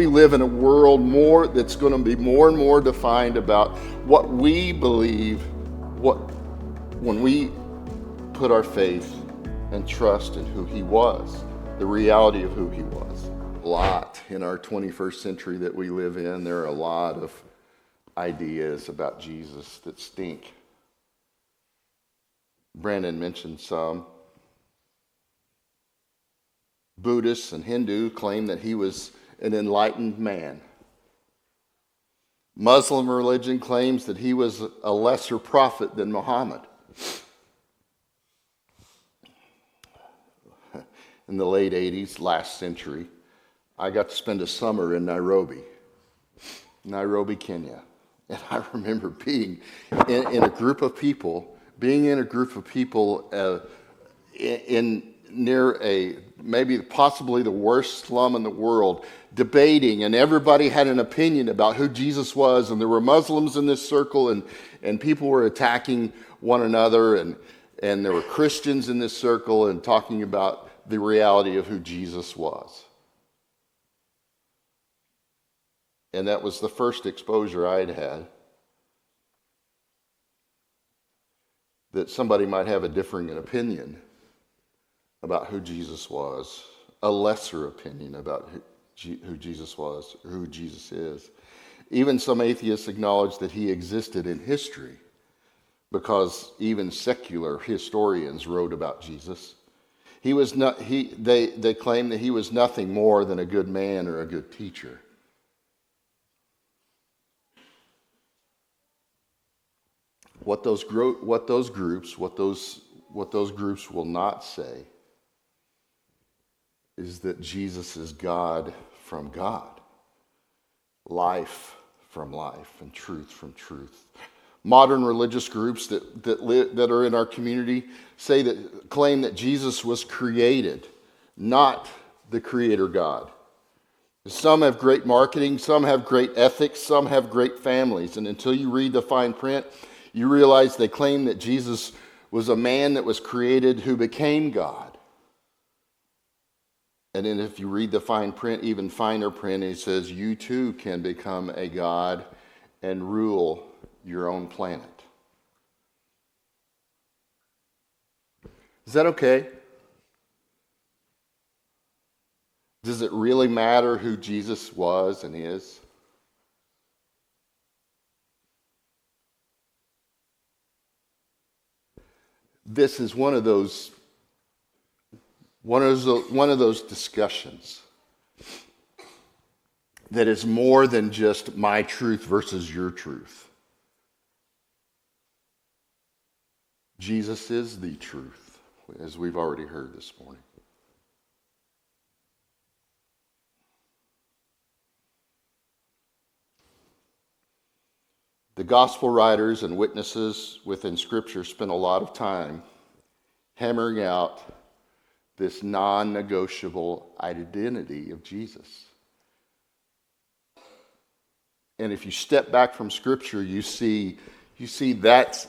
we live in a world that's going to be more and more defined about what we believe, when we put our faith and trust in who he was, the reality of who he was. A lot in our 21st century that we live in, there are a lot of ideas about Jesus that stink. Brandon mentioned some. Buddhists and Hindu claim that he was an enlightened man. Muslim religion claims that he was a lesser prophet than Muhammad. In the late 80s, last century, I got to spend a summer in Nairobi, Kenya. And I remember being in a group of people, near maybe possibly the worst slum in the world, debating, and everybody had an opinion about who Jesus was, and there were Muslims in this circle, and people were attacking one another, and there were Christians in this circle and talking about the reality of who Jesus was. And that was the first exposure I'd had that somebody might have a differing opinion about who Jesus was, a lesser opinion about who Jesus was, or who Jesus is. Even some atheists acknowledge that he existed in history because even secular historians wrote about Jesus. They claim that he was nothing more than a good man or a good teacher. What those groups will not say is that Jesus is God from God, life from life, and truth from truth. Modern religious groups that are in our community claim that Jesus was created, not the creator God. Some have great marketing, some have great ethics, some have great families, and until you read the fine print, you realize they claim that Jesus was a man that was created who became God. And then if you read the fine print, even finer print, it says you too can become a God and rule your own planet. Is that okay? Does it really matter who Jesus was and is? This is one of those discussions that is more than just my truth versus your truth. Jesus is the truth, as we've already heard this morning. The gospel writers and witnesses within Scripture spent a lot of time hammering out this non-negotiable identity of Jesus. And if you step back from Scripture, you see that's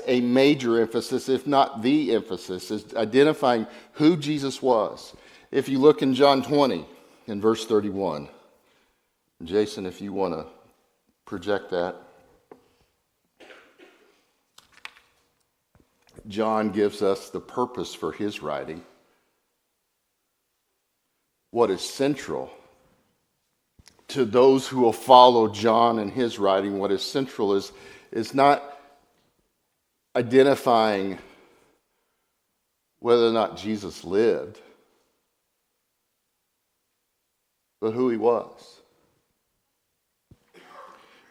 a major emphasis, if not the emphasis, is identifying who Jesus was. If you look in John 20, in verse 31, Jason, if you want to project that. John gives us the purpose for his writing. What is central to those who will follow John and his writing, what is central is not identifying whether or not Jesus lived, but who he was.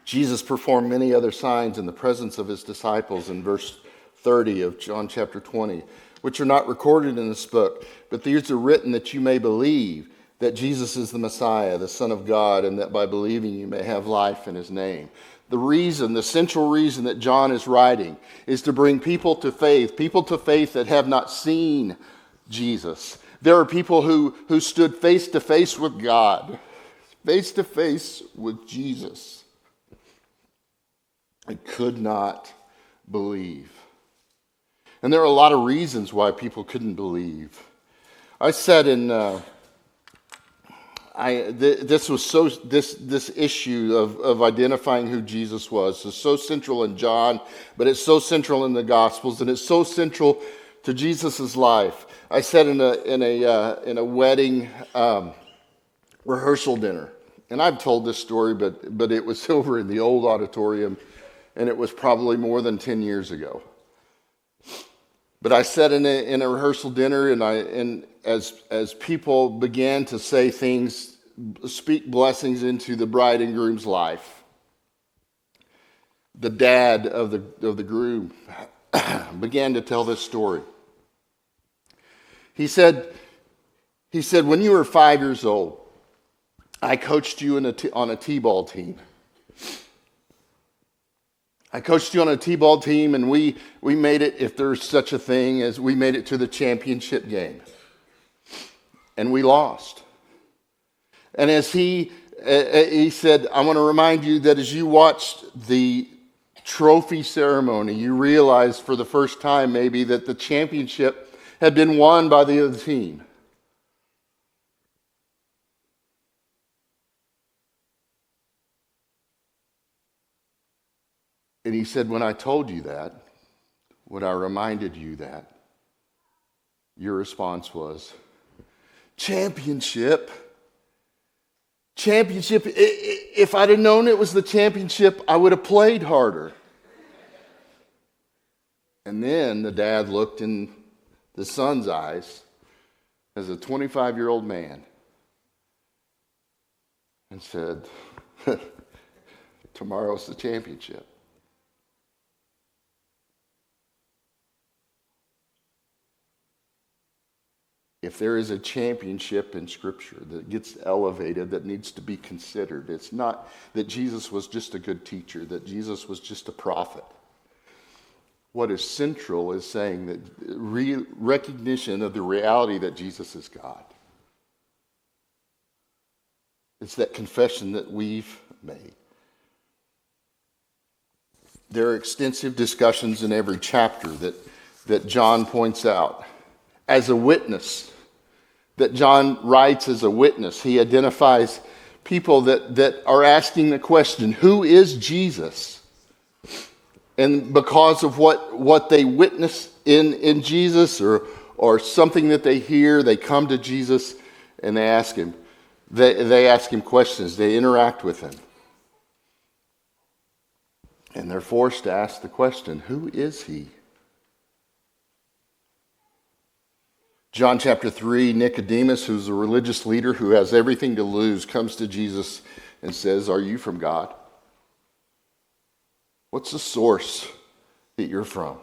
Jesus performed many other signs in the presence of his disciples in verse 30 of John chapter 20, which are not recorded in this book, but these are written that you may believe that Jesus is the Messiah, the Son of God, and that by believing you may have life in his name. The central reason that John is writing is to bring people to faith that have not seen Jesus. There are people who stood face to face with God, face to face with Jesus, and could not believe. And there are a lot of reasons why people couldn't believe. I sat in this issue of identifying who Jesus was is so central in John, but it's so central in the Gospels, and it's so central to Jesus' life. I sat in a wedding rehearsal dinner, and I've told this story, but it was over in the old auditorium, and it was probably more than 10 years ago. But I sat in a rehearsal dinner, and as people began to say things, speak blessings into the bride and groom's life, the dad of the groom began to tell this story. He said, when you were 5 years old, I coached you on a t-ball team. I coached you on a t-ball team, and we made it, if there's such a thing as we made it to the championship game. And we lost. And as he said, I want to remind you that as you watched the trophy ceremony, you realized for the first time maybe that the championship had been won by the other team. And he said, when I told you that, when I reminded you that, your response was, championship. If I'd have known it was the championship, I would have played harder. And then the dad looked in the son's eyes as a 25-year-old man and said, tomorrow's the championship. If there is a championship in Scripture that gets elevated, that needs to be considered, it's not that Jesus was just a good teacher, that Jesus was just a prophet. What is central is saying that recognition of the reality that Jesus is God. It's that confession that we've made. There are extensive discussions in every chapter that John points out. As a witness, that John writes as a witness. He identifies people that are asking the question, who is Jesus? And because of what they witness in Jesus or something that they hear, they come to Jesus and they ask him. They ask him questions. They interact with him. And they're forced to ask the question, who is he? John chapter 3, Nicodemus, who's a religious leader who has everything to lose, comes to Jesus and says, are you from God? What's the source that you're from?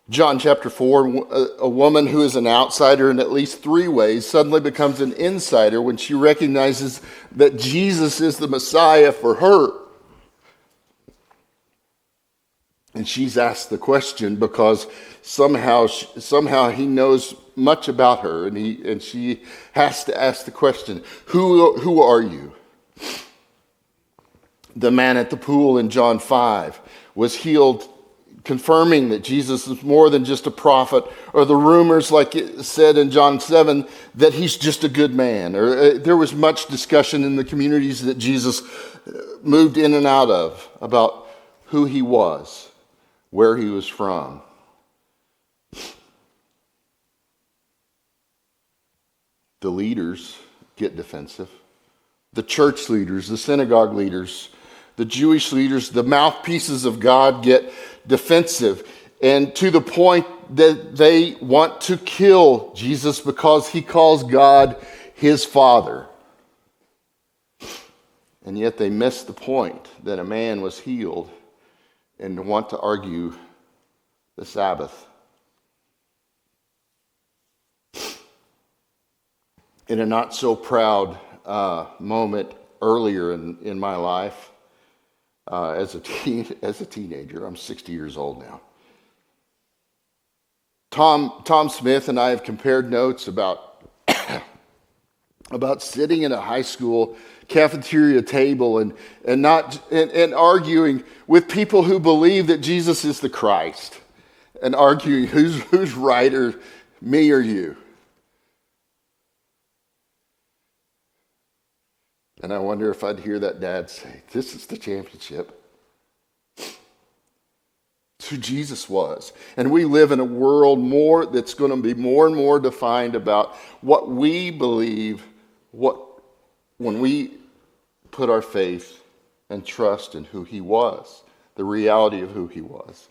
John chapter 4, a woman who is an outsider in at least 3 ways suddenly becomes an insider when she recognizes that Jesus is the Messiah for her. And she's asked the question because somehow he knows much about her, and she has to ask the question, who are you? The man at the pool in John 5 was healed, confirming that Jesus is more than just a prophet, or the rumors, like it said in John 7, that he's just a good man. Or there was much discussion in the communities that Jesus moved in and out of about who he was, where he was from. The leaders get defensive. The church leaders, the synagogue leaders, the Jewish leaders, the mouthpieces of God get defensive, and to the point that they want to kill Jesus because he calls God his Father. And yet they miss the point that a man was healed and want to argue the Sabbath. In a not so proud moment earlier in my life, as a teenager, I'm 60 years old now. Tom Smith and I have compared notes about sitting in a high school cafeteria table and arguing with people who believe that Jesus is the Christ, and arguing who's right, or me or you. And I wonder if I'd hear that dad say, this is the championship. It's who Jesus was. And we live in a world that's going to be more and more defined about what we believe, when we put our faith and trust in who he was, the reality of who he was.